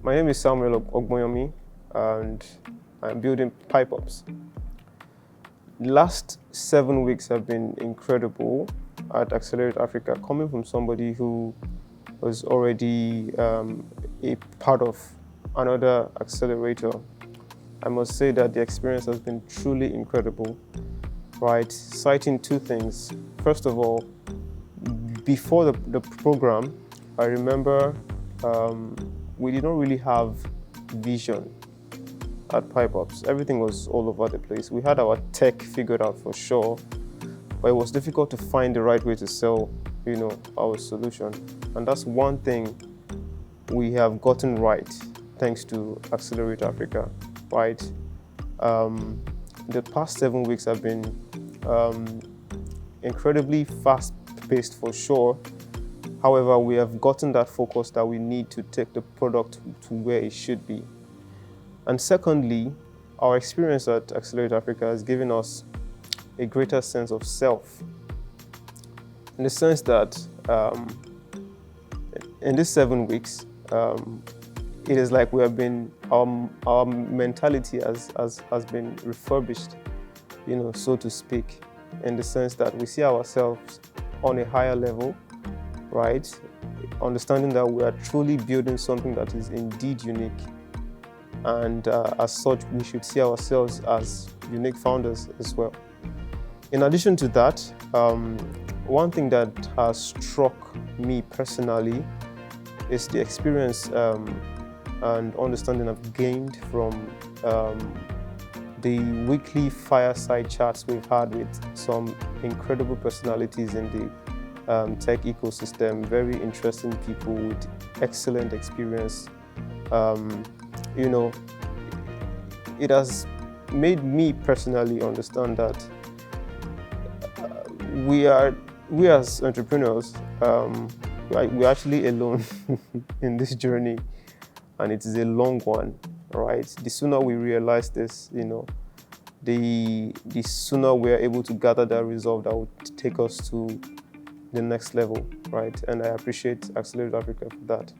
My name is Samuel Ogboyomi, and I'm building PipeOps. The last 7 weeks have been incredible at Accelerator Africa, coming from somebody who was already a part of another accelerator. I must say that the experience has been truly incredible, right? Citing two things. First of all, before the program, I remember we did not really have vision at PipeOps. Everything was all over the place. We had our tech figured out for sure, but it was difficult to find the right way to sell, our solution. And that's one thing we have gotten right, thanks to Accelerator Africa, right? The past 7 weeks have been incredibly fast-paced for sure. However, we have gotten that focus that we need to take the product to where it should be. And secondly, our experience at Accelerate Africa has given us a greater sense of self, in the sense that in these 7 weeks, it is like we have been, our mentality has been refurbished, so to speak, in the sense that we see ourselves on a higher level, right? Understanding that we are truly building something that is indeed unique. And as such, we should see ourselves as unique founders as well. In addition to that, one thing that has struck me personally is the experience and understanding I've gained from the weekly fireside chats we've had with some incredible personalities in the tech ecosystem, very interesting people with excellent experience. It has made me personally understand that we as entrepreneurs, we're actually alone in this journey, and it is a long one, right? The sooner we realize this, the sooner we're able to gather that resolve that would take us to the next level, right? And I appreciate Accelerate Africa for that.